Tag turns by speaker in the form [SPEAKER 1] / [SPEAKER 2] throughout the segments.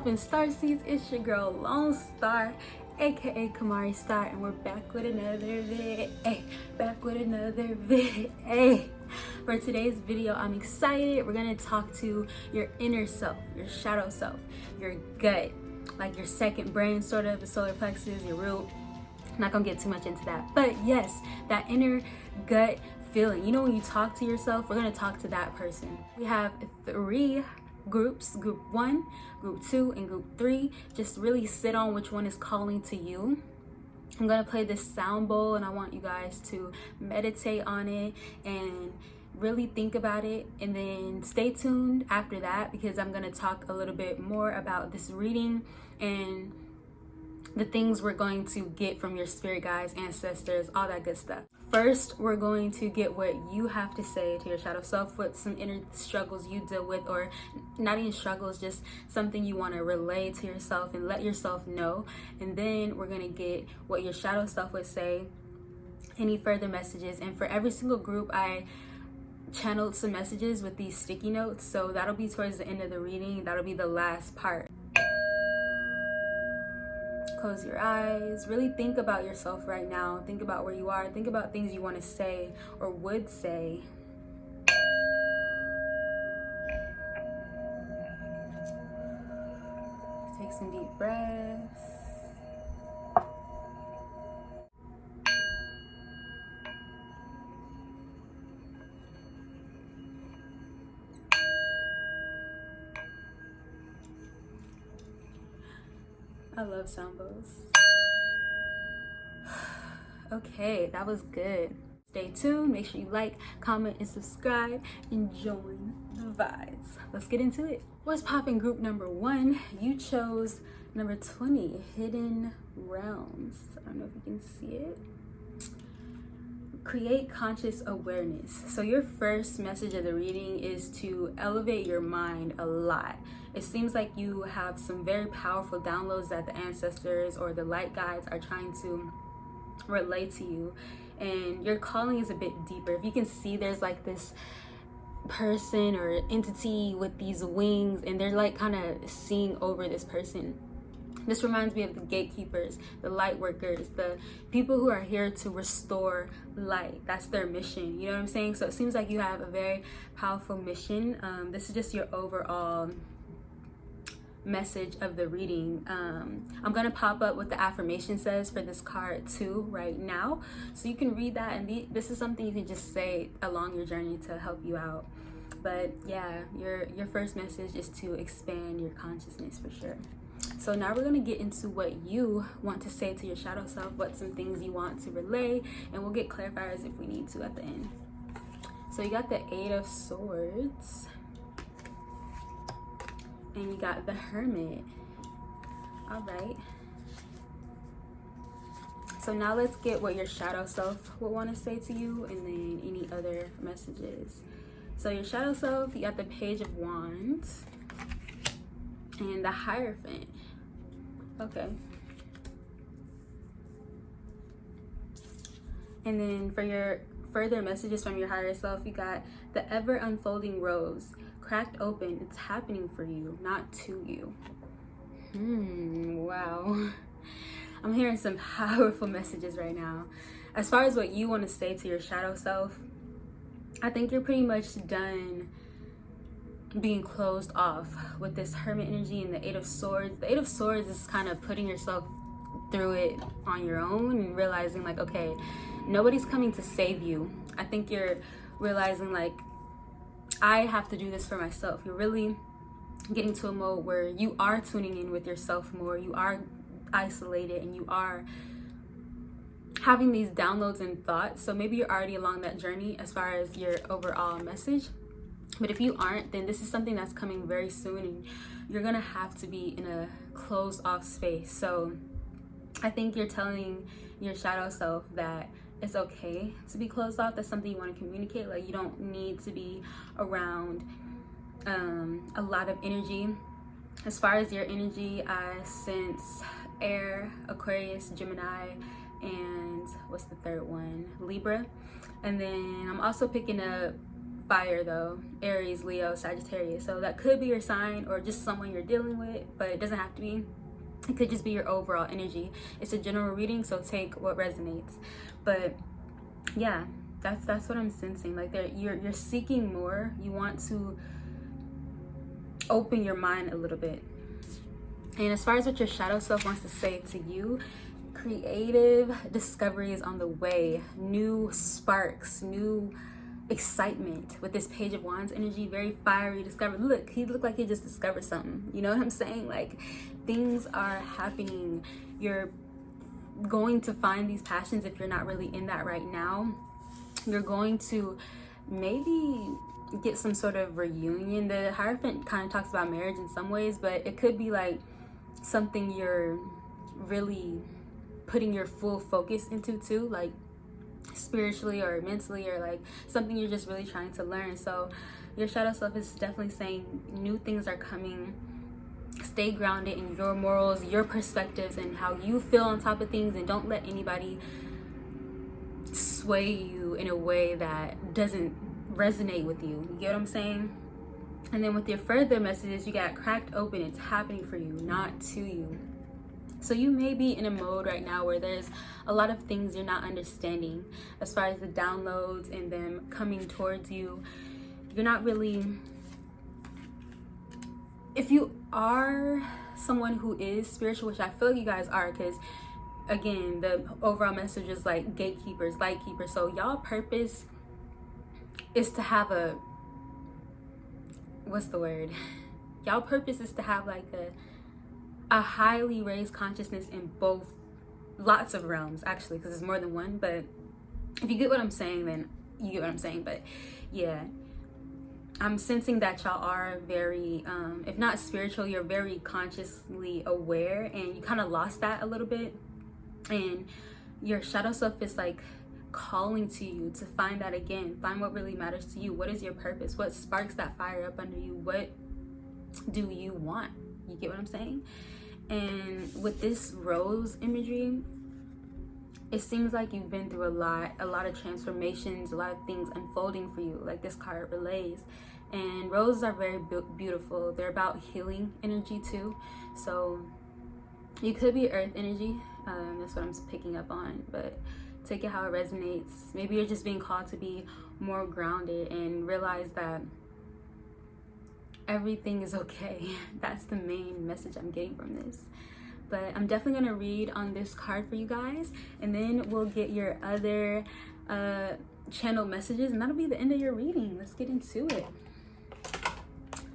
[SPEAKER 1] poppin' starseeds? It's your girl Lone Star, aka Kamarithouu, and we're back with another vid. For today's video, I'm excited. We're gonna talk to your inner self, your shadow self, your gut, like your second brain, sort of, the solar plexus, your root. I'm not gonna get too much into that, but yes, that inner gut feeling. You know, when you talk to yourself, we're gonna talk to that person. We have 3 groups: group 1, group 2, and group 3. Just really sit on which one is calling to you. I'm gonna play this sound bowl, and I want you guys to meditate on it and really think about it, and then stay tuned after that, because I'm gonna talk a little bit more about this reading and the things we're going to get from your spirit guides, ancestors, all that good stuff. First, we're going to get what you have to say to your shadow self, what some inner struggles you deal with, or not even struggles, just something you want to relay to yourself and let yourself know. And then we're going to get what your shadow self would say, any further messages. And for every single group, I channeled some messages with these sticky notes, so that'll be towards the end of the reading. That'll be the last part. Close your eyes. Really think about yourself right now. Think about where you are. Think about things you want to say or would say. Take some deep breaths. I love sound bowls. Okay, that was good. Stay tuned. Make sure you like, comment, and subscribe, and join the vibes. Let's get into it. What's poppin', group number 1? You chose number 20, Hidden Realms. I don't know if you can see it. Create conscious awareness. So your first message of the reading is to elevate your mind a lot. It seems like you have some very powerful downloads that the ancestors or the light guides are trying to relate to you, and your calling is a bit deeper. If you can see, there's like this person or entity with these wings, and they're like kind of seeing over this person. This reminds me of the gatekeepers, the light workers, the people who are here to restore light. That's their mission, you know what I'm saying? So it seems like you have a very powerful mission. This is just your overall message of the reading. I'm gonna pop up what the affirmation says for this card too right now, so you can read that, and this is something you can just say along your journey to help you out. But yeah, your first message is to expand your consciousness for sure. So now we're gonna get into what you want to say to your shadow self, what some things you want to relay, and we'll get clarifiers if we need to at the end. So you got the 8 of Swords, and you got the Hermit. All right. So now let's get what your shadow self will want to say to you, and then any other messages. So your shadow self, you got the Page of Wands and the Hierophant. Okay. And then for your further messages from your higher self, you got the Ever Unfolding Rose. Cracked open, it's happening for you, not to you. Wow. I'm hearing some powerful messages right now. As far as what you want to say to your shadow self, I think you're pretty much done being closed off with this Hermit energy and the 8 of Swords. The 8 of Swords is kind of putting yourself through it on your own and realizing like, okay, nobody's coming to save you. I think you're realizing like, I have to do this for myself. You're really getting to a mode where you are tuning in with yourself more. You are isolated, and you are having these downloads and thoughts. So maybe you're already along that journey as far as your overall message. But if you aren't, then this is something that's coming very soon, and you're gonna have to be in a closed off space. So I think you're telling your shadow self that it's okay to be closed off. That's something you want to communicate. Like, you don't need to be around a lot of energy. As far as your energy, I sense air, Aquarius, Gemini, and what's the third one? Libra. And then I'm also picking up fire though, Aries, Leo, Sagittarius. So that could be your sign or just someone you're dealing with, but it doesn't have to be. It could just be your overall energy. It's a general reading, so take what resonates. But yeah, that's what I'm sensing. Like you're seeking more. You want to open your mind a little bit. And as far as what your shadow self wants to say to you, creative discovery is on the way. New sparks, new excitement with this Page of Wands energy. Very fiery discovery. Look, he looked like he just discovered something. You know what I'm saying? Like, things are happening. You're going to find these passions if you're not really in that right now. You're going to maybe get some sort of reunion. The Hierophant kind of talks about marriage in some ways, but it could be like something you're really putting your full focus into too, like spiritually or mentally, or like something you're just really trying to learn. So your shadow self is definitely saying new things are coming. Stay grounded in your morals, your perspectives, and how you feel on top of things, and don't let anybody sway you in a way that doesn't resonate with you. You get what I'm saying? And then with your further messages, you got cracked open. It's happening for you, not to you. So you may be in a mode right now where there's a lot of things you're not understanding as far as the downloads and them coming towards you. You're not really, if you are someone who is spiritual, which I feel like you guys are, because again, the overall message is like gatekeepers, light keepers. So y'all purpose is to have a, what's the word? Y'all purpose is to have like a highly raised consciousness in both, lots of realms actually, because it's more than one. But if you get what I'm saying, then you get what I'm saying. But yeah, I'm sensing that y'all are very, if not spiritual, you're very consciously aware, and you kind of lost that a little bit. And your shadow self is like calling to you to find that again. Find what really matters to you. What is your purpose? What sparks that fire up under you? What do you want? You get what I'm saying? And with this rose imagery, it seems like you've been through a lot of transformations, a lot of things unfolding for you, like this card relays. And roses are very beautiful. They're about healing energy too. So you could be earth energy. That's what I'm picking up on, but take it how it resonates. Maybe you're just being called to be more grounded and realize that everything is okay. That's the main message I'm getting from this. But I'm definitely going to read on this card for you guys, and then we'll get your other channel messages, and that'll be the end of your reading. Let's get into it.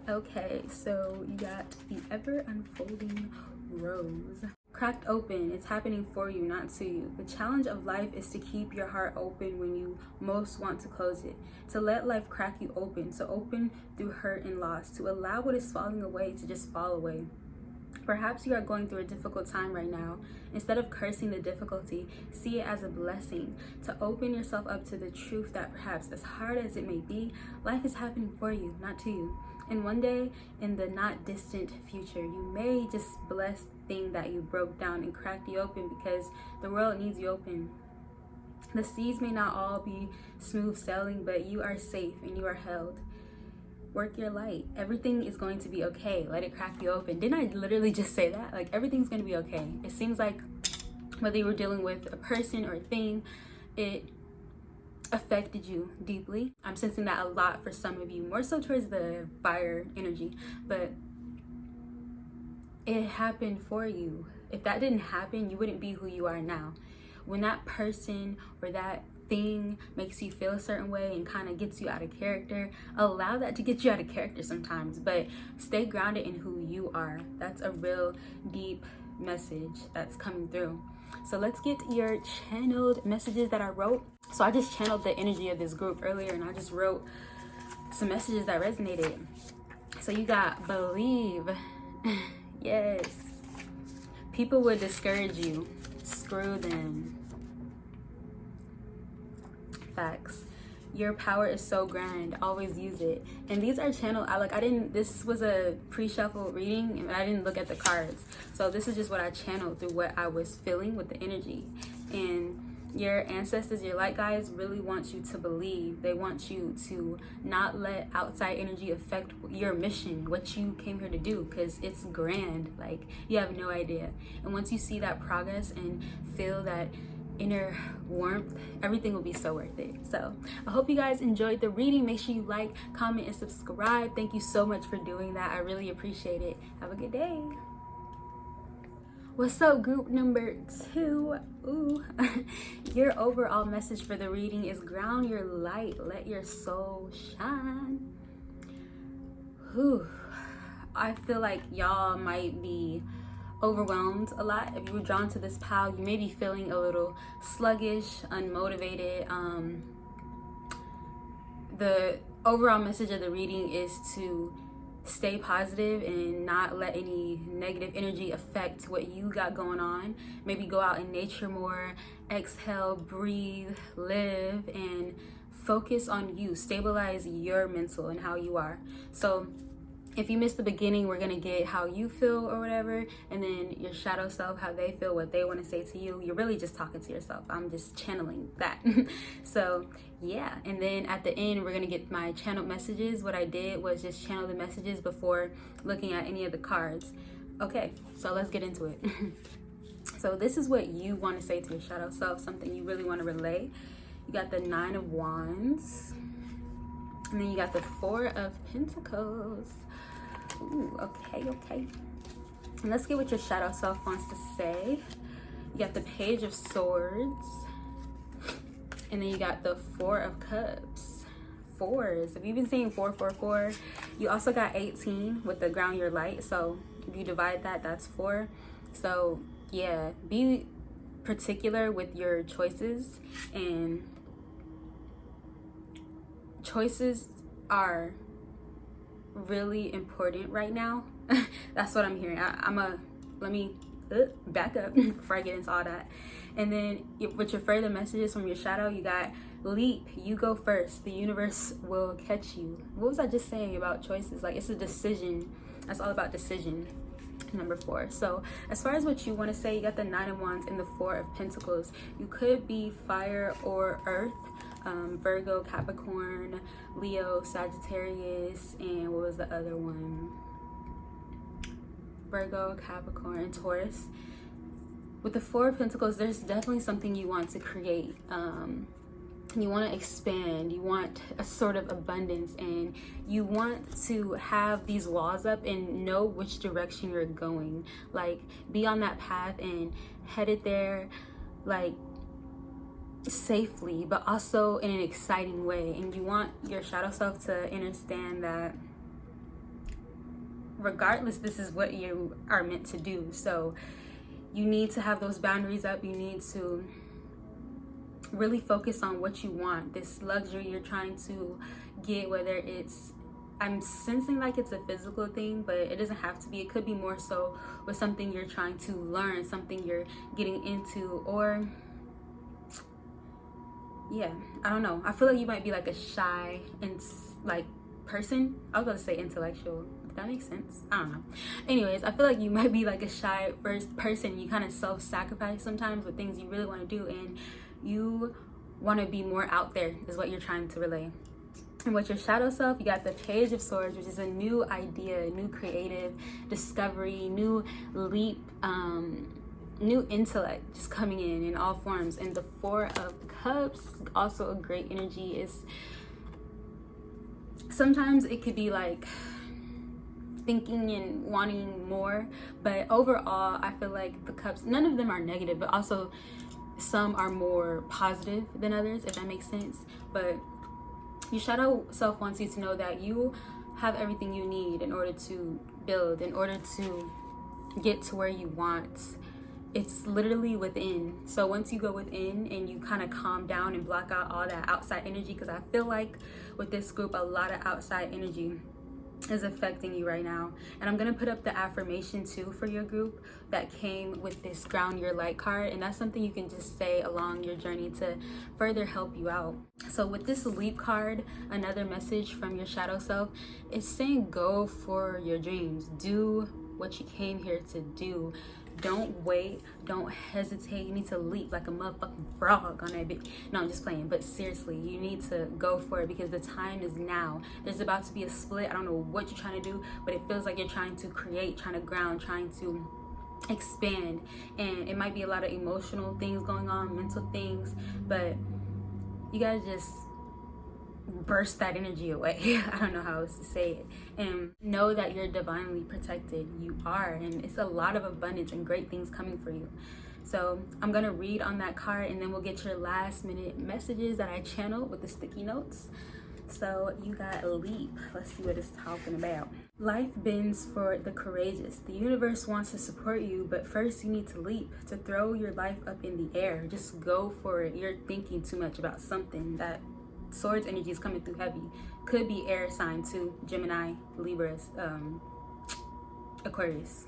[SPEAKER 1] Okay, so you got the ever unfolding rose. Cracked open, it's happening for you, not to you. The challenge of life is to keep your heart open when you most want to close it. To let life crack you open, to open through hurt and loss, to allow what is falling away to just fall away. Perhaps you are going through a difficult time right now. Instead of cursing the difficulty, see it as a blessing. To open yourself up to the truth that perhaps, as hard as it may be, life is happening for you, not to you. And one day, in the not distant future, you may just bless the thing that you broke down and cracked you open, because the world needs you open. The seas may not all be smooth sailing, but you are safe and you are held. Work your light. Everything is going to be okay. Let it crack you open. Didn't I literally just say that? Like, everything's going to be okay. It seems like whether you were dealing with a person or a thing, it affected you deeply. I'm sensing that a lot for some of you, more so towards the fire energy, but it happened for you. If that didn't happen, you wouldn't be who you are now. When that person or that thing makes you feel a certain way and kind of gets you out of character, allow that to get you out of character sometimes, but stay grounded in who you are. That's a real deep message that's coming through. So let's get your channeled messages that I wrote. So I just channeled the energy of this group earlier, and I just wrote some messages that resonated. So you got believe. Yes. People would discourage you. Screw them. Facts. Your power is so grand. Always use it. And these are channeled. This was a pre-shuffled reading, and I didn't look at the cards. So this is just what I channeled through what I was feeling with the energy. And Your ancestors, your light guides really want you to believe. They want you to not let outside energy affect your mission, what you came here to do, because it's grand. Like, you have no idea. And once you see that progress and feel that inner warmth, everything will be so worth it. So I hope you guys enjoyed the reading. Make sure you like, comment, and subscribe. Thank you so much for doing that. I really appreciate it. Have a good day. What's up, group number 2? Ooh. Your overall message for the reading is ground your light, let your soul shine. Whew. I feel like y'all might be overwhelmed a lot. If you were drawn to this pile, you may be feeling a little sluggish, unmotivated. The overall message of the reading is to stay positive and not let any negative energy affect what you got going on. Maybe go out in nature more, exhale, breathe, live, and focus on you. Stabilize your mental and how you are. So if you missed the beginning, we're gonna get how you feel or whatever, and then your shadow self, how they feel, what they want to say to you. You're really just talking to yourself. I'm just channeling that. So yeah, and then at the end, we're gonna get my channeled messages. What I did was just channel the messages before looking at any of the cards. Okay, so let's get into it. So this is what you want to say to your shadow self, something you really want to relay. You got the 9 of Wands, and then you got the 4 of Pentacles. Ooh, okay. And let's get what your shadow self wants to say. You got the Page of Swords, and then you got the 4 of Cups. 4s. If you've been seeing 444, you also got 18 with the ground your light. So if you divide that, that's 4. So yeah, be particular with your choices, and choices are really important right now. That's what I'm hearing. Let me back up before I get into all that. And then with your further messages from your shadow, you got leap, you go first, the universe will catch you. What was I just saying about choices? Like, it's a decision. That's all about decision. Number 4. So as far as what you want to say, you got the 9 of Wands and the 4 of Pentacles. You could be fire or earth. Virgo, Capricorn, Leo, Sagittarius, and what was the other one? Virgo, Capricorn, and Taurus. With the 4 of Pentacles, there's definitely something you want to create. You want to expand, you want a sort of abundance, and you want to have these walls up and know which direction you're going. Like, be on that path and headed there, like, safely, but also in an exciting way. And you want your shadow self to understand that regardless, this is what you are meant to do. So you need to have those boundaries up. You need to really focus on what you want, this luxury you're trying to get, whether it's, I'm sensing like it's a physical thing, but it doesn't have to be. It could be more so with something you're trying to learn, something you're getting into, or yeah, I don't know. I feel like you might be like a shy and like person. I was about to say intellectual. Did that make sense? I don't know. Anyways, I feel like you might be like a shy first person. You kind of self-sacrifice sometimes with things you really want to do, and you want to be more out there is what you're trying to relay. And with your shadow self, you got the Page of Swords, which is a new idea, new creative discovery, new leap, new intellect just coming in all forms. And the 4 of Cups, also a great energy. Is sometimes it could be like thinking and wanting more, but overall I feel like the cups, none of them are negative, but also some are more positive than others, if that makes sense. But your shadow self wants you to know that you have everything you need in order to build, in order to get to where you want. It's literally within. So once you go within and you kind of calm down and block out all that outside energy, because I feel like with this group, a lot of outside energy is affecting you right now. And I'm gonna put up the affirmation too for your group that came with this ground your light card, and that's something you can just say along your journey to further help you out. So with this leap card, another message from your shadow self is saying go for your dreams, do what you came here to do, Don't wait, don't hesitate. You need to leap like a motherfucking frog on that bitch. No, I'm just playing, but seriously, you need to go for it because the time is now. There's about to be a split. I don't know what you're trying to do, but it feels like you're trying to create, trying to ground, trying to expand, and it might be a lot of emotional things going on, mental things, but you gotta just burst that energy away. I don't know how else to say it. And know that you're divinely protected. You are, and it's a lot of abundance and great things coming for you. So I'm gonna read on that card, and then we'll get your last minute messages that I channeled with the sticky notes. So you got leap. Let's see what it's talking about. Life bends for the courageous. The universe wants to support you, but first you need to leap, to throw your life up in the air. Just go for it. You're thinking too much about something. That Swords energy is coming through heavy. Could be air sign too. Gemini, Libra, Aquarius.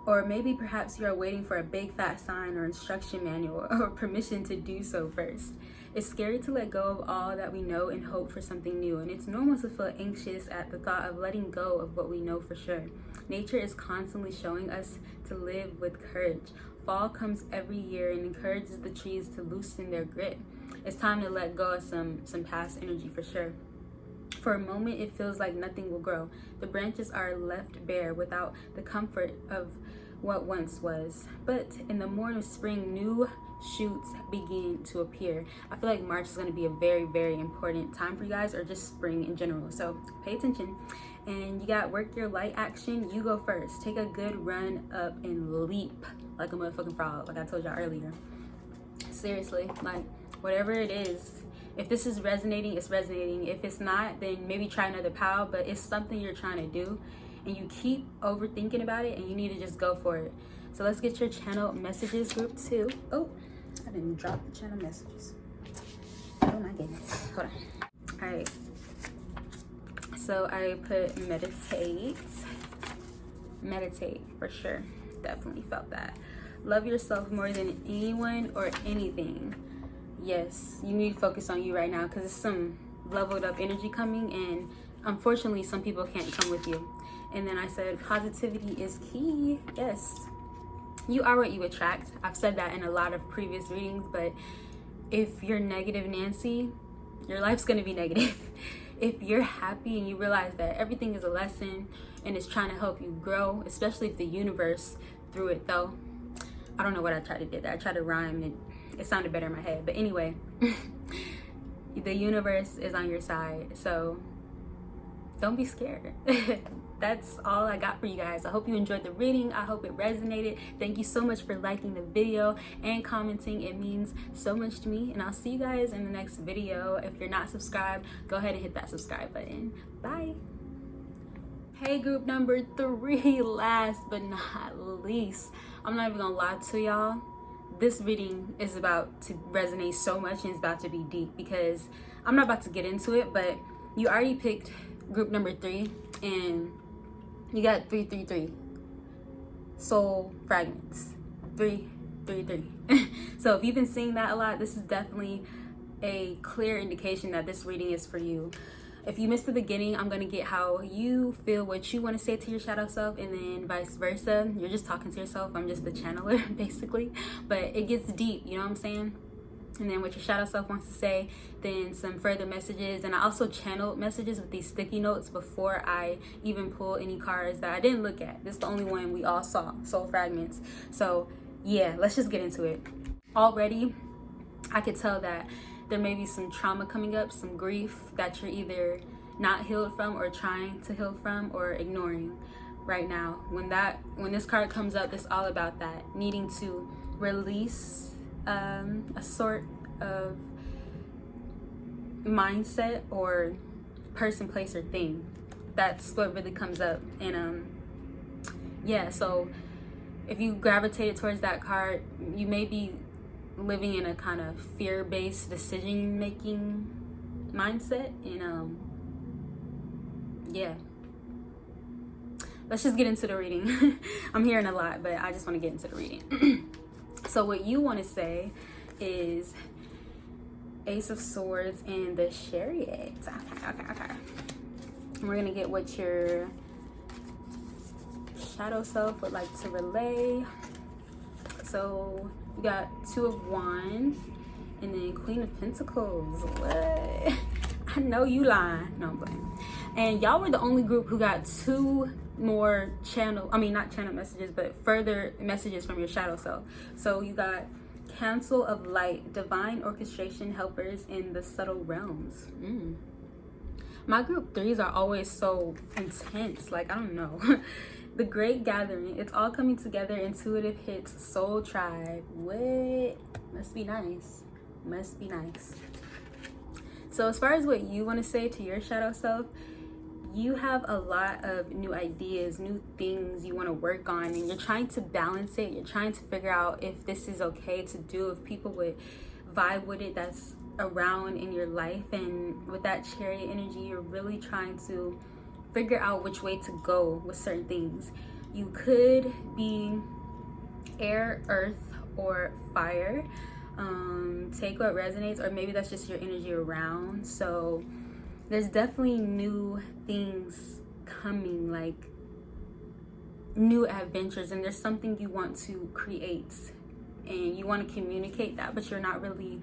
[SPEAKER 1] Or maybe perhaps you are waiting for a big fat sign or instruction manual or permission to do so first. It's scary to let go of all that we know and hope for something new, and it's normal to feel anxious at the thought of letting go of what we know for sure. Nature is constantly showing us to live with courage. Fall comes every year and encourages the trees to loosen their grip. It's time to let go of some past energy for sure. For a moment, it feels like nothing will grow. The branches are left bare without the comfort of what once was. But in the morn of spring, new shoots begin to appear. I feel like March is going to be a very, very important time for you guys, or just spring in general. So pay attention. And you got work your light action. You go first. Take a good run up and leap like a motherfucking frog, like I told y'all earlier. Seriously, like whatever it is, if this is resonating, it's resonating. If it's not, then maybe try another pal, but it's something you're trying to do and you keep overthinking about it, and you need to just go for it. So let's get your channel messages, group 2. Oh, I didn't drop the channel messages. Oh my goodness. Hold on. All right. So I put meditate. Meditate for sure. Definitely felt that. Love yourself more than anyone or anything. Yes, you need to focus on you right now because it's some leveled up energy coming, and unfortunately some people can't come with you. And then I said positivity is key. Yes, you are what you attract. I've said that in a lot of previous readings, but if you're negative Nancy, your life's gonna be negative. If you're happy and you realize that everything is a lesson and it's trying to help you grow, especially if the universe through it though. I don't know what I tried to do there. I tried to rhyme and it sounded better in my head. But anyway, the universe is on your side. So don't be scared. That's all I got for you guys. I hope you enjoyed the reading. I hope it resonated. Thank you so much for liking the video and commenting. It means so much to me. And I'll see you guys in the next video. If you're not subscribed, go ahead and hit that subscribe button. Bye. Hey, group number 3, last but not least. I'm not even gonna lie to y'all. This reading is about to resonate so much and it's about to be deep because I'm not about to get into it, but you already picked group number 3 and you got 333 soul fragments. 333. So if you've been seeing that a lot, this is definitely a clear indication that this reading is for you. If you missed the beginning, I'm gonna get how you feel, what you want to say to your shadow self, and then vice versa. You're just talking to yourself. I'm just the channeler basically, but it gets deep, you know what I'm saying? And then what your shadow self wants to say, then some further messages. And I also channeled messages with these sticky notes before I even pull any cards that I didn't look at. This is the only one we all saw, soul fragments. So yeah, let's just get into it. Already I could tell that there may be some trauma coming up, some grief that you're either not healed from or trying to heal from or ignoring right now. When this card comes up, it's all about that, needing to release a sort of mindset or person, place, or thing. That's what really comes up. And yeah, so if you gravitated towards that card, you may be living in a kind of fear-based decision-making mindset. And yeah, let's just get into the reading. I'm hearing a lot, but I just want to get into the reading. So what you want to say is Ace of Swords and the Chariot. Okay. And we're gonna get what your shadow self would like to relay. So we got Two of Wands and then Queen of Pentacles. What? I know you lying. No, I'm playing. And y'all were the only group who got 2 more not channel messages, but further messages from your shadow self. So you got Council of Light, Divine Orchestration Helpers in the Subtle Realms. My group 3s are always so intense. Like, I don't know. The Great Gathering. It's all coming together. Intuitive hits. Soul Tribe. What? Must be nice. Must be nice. So as far as what you want to say to your shadow self, you have a lot of new ideas, new things you want to work on, and you're trying to balance it. You're trying to figure out if this is okay to do, if people would vibe with it that's around in your life. And with that Chariot energy, you're really trying to figure out which way to go with certain things. You could be air, earth, or fire. Take what resonates, or maybe that's just your energy around. So there's definitely new things coming, like new adventures, and there's something you want to create and you want to communicate that, but you're not really,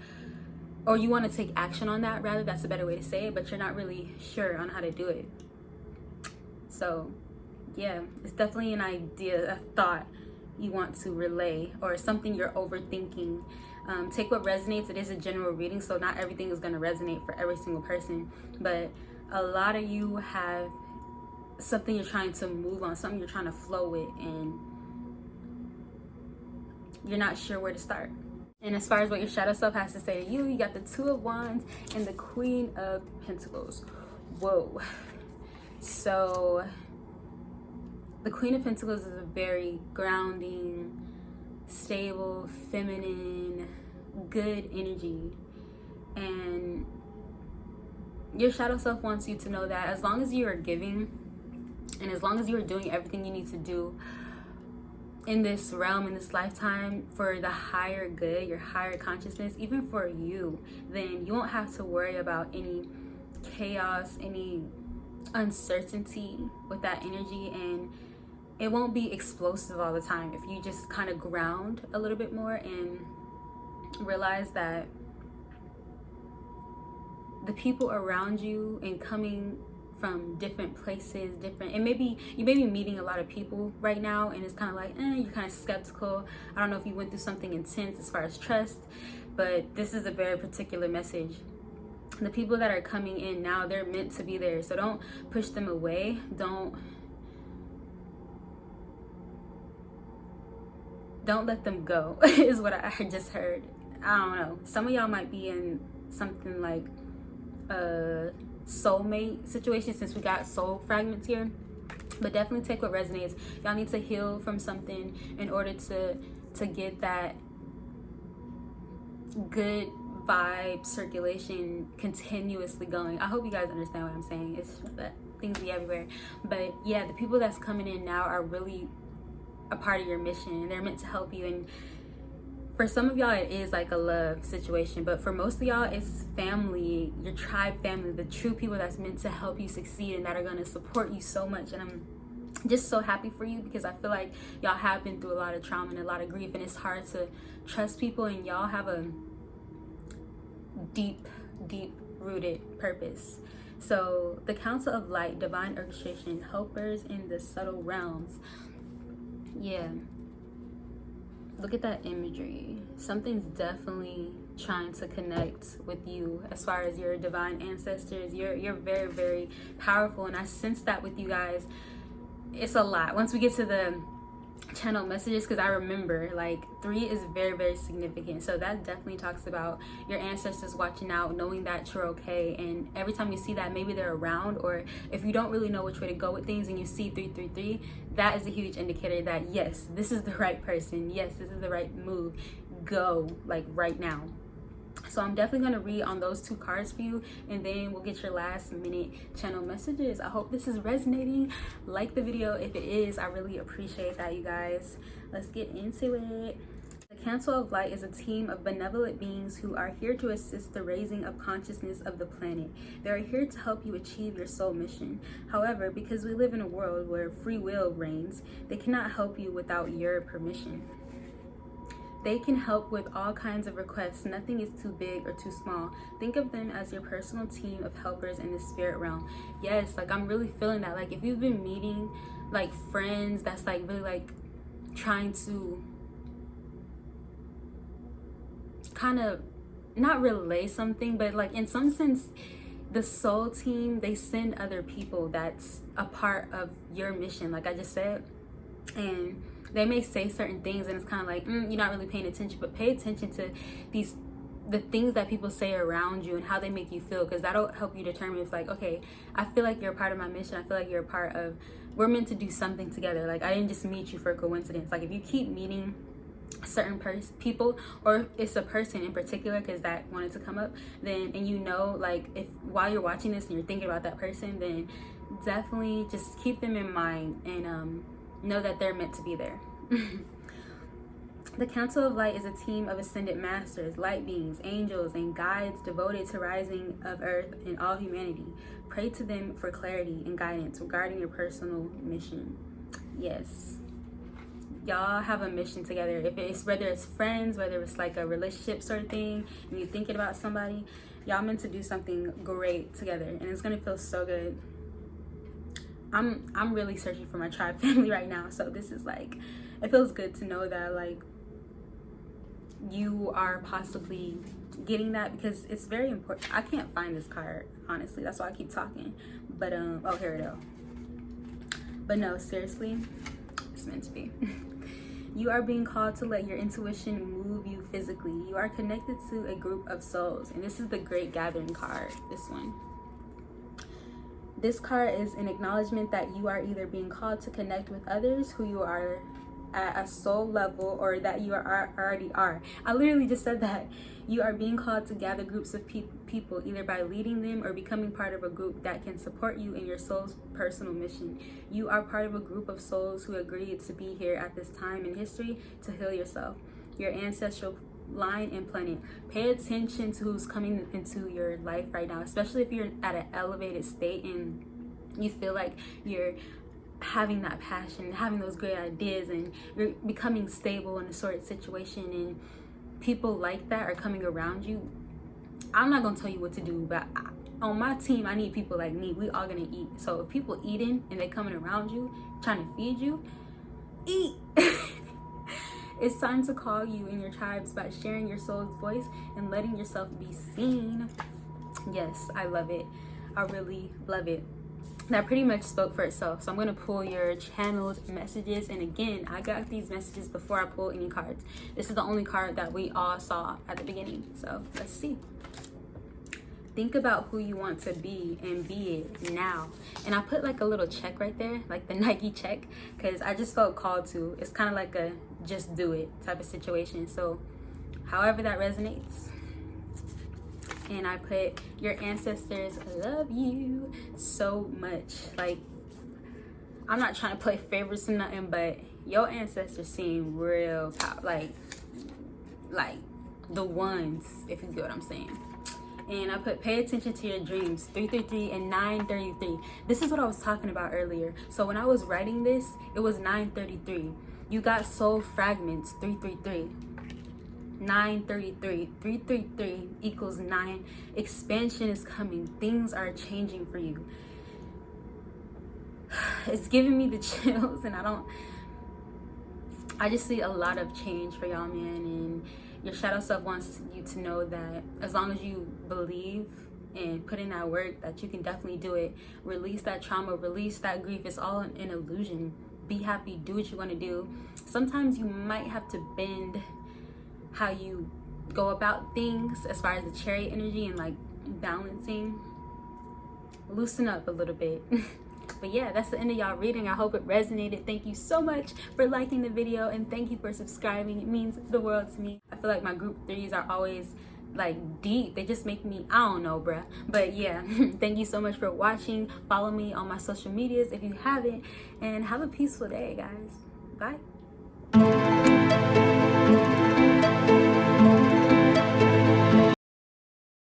[SPEAKER 1] or you want to take action on that rather, that's a better way to say it, but you're not really sure on how to do it. So yeah, it's definitely an idea, a thought you want to relay, or something you're overthinking. Take what resonates. It is a general reading, so not everything is going to resonate for every single person, but a lot of you have something you're trying to move on, something you're trying to flow with, and you're not sure where to start. And as far as what your shadow self has to say to you, you got the Two of Wands and the Queen of Pentacles. Whoa. So the Queen of Pentacles is a very grounding, stable, feminine, good energy. And your shadow self wants you to know that as long as you are giving, and as long as you are doing everything you need to do in this realm, in this lifetime, for the higher good, your higher consciousness, even for you, then you won't have to worry about any chaos, any uncertainty with that energy. And it won't be explosive all the time if you just kind of ground a little bit more and realize that the people around you and coming from different places, and maybe you may be meeting a lot of people right now, and it's kind of like, you're kind of skeptical. I don't know if you went through something intense as far as trust, but this is a very particular message. The people that are coming in now, they're meant to be there, so don't push them away. Don't let them go is what I just heard. I don't know, some of y'all might be in something like a soulmate situation, since we got soul fragments here, but definitely take what resonates. Y'all need to heal from something in order to get that good vibe circulation continuously going. I hope you guys understand what I'm saying. It's that things be everywhere, but yeah, the people that's coming in now are really a part of your mission, and they're meant to help you. And for some of y'all, it is like a love situation, but for most of y'all, it's family, your tribe family, the true people that's meant to help you succeed and that are going to support you so much. And I'm just so happy for you, because I feel like y'all have been through a lot of trauma and a lot of grief, and it's hard to trust people, and y'all have a deep rooted purpose. So the Council of Light, Divine Orchestration, Helpers in the Subtle Realms. Yeah, look at that imagery. Something's definitely trying to connect with you as far as your divine ancestors. You're very, very powerful, and I sense that with you guys. It's a lot once we get to the channel messages, because I remember like 3 is very, very significant. So that definitely talks about your ancestors watching out, knowing that you're okay. And every time you see that, maybe they're around, or if you don't really know which way to go with things and you see 333, that is a huge indicator that yes, this is the right person, yes, this is the right move, go, like right now. So I'm definitely going to read on those 2 cards for you, and then we'll get your last minute channel messages. I hope this is resonating. Like the video if it is. I really appreciate that, you guys. Let's get into it. The Council of Light is a team of benevolent beings who are here to assist the raising of consciousness of the planet. They are here to help you achieve your soul mission. However, because we live in a world where free will reigns, they cannot help you without your permission. They can help with all kinds of requests. Nothing is too big or too small. Think of them as your personal team of helpers in the spirit realm. Yes, like I'm really feeling that. Like if you've been meeting like friends that's like really like trying to kind of not relay something, but like in some sense the soul team, they send other people that's a part of your mission, like I just said, and they may say certain things and it's kind of like you're not really paying attention, but pay attention to the things that people say around you and how they make you feel, because that'll help you determine if like, okay, I feel like you're a part of my mission, I feel like you're a part of, we're meant to do something together. Like I didn't just meet you for a coincidence. Like if you keep meeting certain people, or it's a person in particular because that wanted to come up, then, and you know, like if while you're watching this and you're thinking about that person, then definitely just keep them in mind and know that they're meant to be there. The Council of Light is a team of ascended masters, light beings, angels, and guides devoted to rising of earth and all humanity. Pray to them for clarity and guidance regarding your personal mission. Yes, y'all have a mission together. If it's whether it's friends, whether it's like a relationship sort of thing, and you're thinking about somebody, y'all meant to do something great together, and it's gonna feel so good. I'm really searching for my tribe family right now, so this is like, it feels good to know that like you are possibly getting that, because it's very important. I can't find this card, honestly, that's why I keep talking, but oh, here it is. But no, seriously, it's meant to be. You are being called to let your intuition move you physically. You are connected to a group of souls, and this is the Great Gathering card, this one. This card is an acknowledgement that you are either being called to connect with others who you are at a soul level, or that you already are. I literally just said that. You are being called to gather groups of people, either by leading them or becoming part of a group that can support you in your soul's personal mission. You are part of a group of souls who agreed to be here at this time in history to heal yourself, your ancestral line and planet. Pay attention to who's coming into your life right now, especially if you're at an elevated state and you feel like you're having that passion, having those great ideas, and you're becoming stable in a sort of situation, and people like that are coming around you. I'm not gonna tell you what to do, but on my team, I need people like me. We all gonna eat. So if people eating and they coming around you, trying to feed you, eat. It's time to call you in your tribes by sharing your soul's voice and letting yourself be seen. Yes, I love it. I really love it. That pretty much spoke for itself. So I'm gonna pull your channeled messages, and again, I got these messages before I pull any cards. This is the only card that we all saw at the beginning, so let's see. Think about who you want to be and be it now. And I put like a little check right there, like the Nike check, because I just felt called to. It's kind of like a just do it type of situation. So however that resonates. And I put, your ancestors love you so much. Like, I'm not trying to play favorites or nothing, but your ancestors seem real top, like the ones, if you get what I'm saying. And I put, pay attention to your dreams, 333 and 933. This is what I was talking about earlier. So when I was writing this, it was 933. You got soul fragments, 333. 933, 333 equals 9. Expansion is coming. Things are changing for you. It's giving me the chills, and I just see a lot of change for y'all, man. And your shadow self wants you to know that as long as you believe and put in that work, that you can definitely do it. Release that trauma, release that grief. It's all an illusion. Be happy, do what you want to do. Sometimes you might have to bend how you go about things as far as the chariot energy and like balancing. Loosen up a little bit. But yeah, that's the end of y'all reading. I hope it resonated. Thank you so much for liking the video, and thank you for subscribing. It means the world to me. I feel like my group 3s are always like deep. They just make me, I don't know, bruh. But yeah, thank you so much for watching. Follow me on my social medias if you haven't, and have a peaceful day, guys. Bye.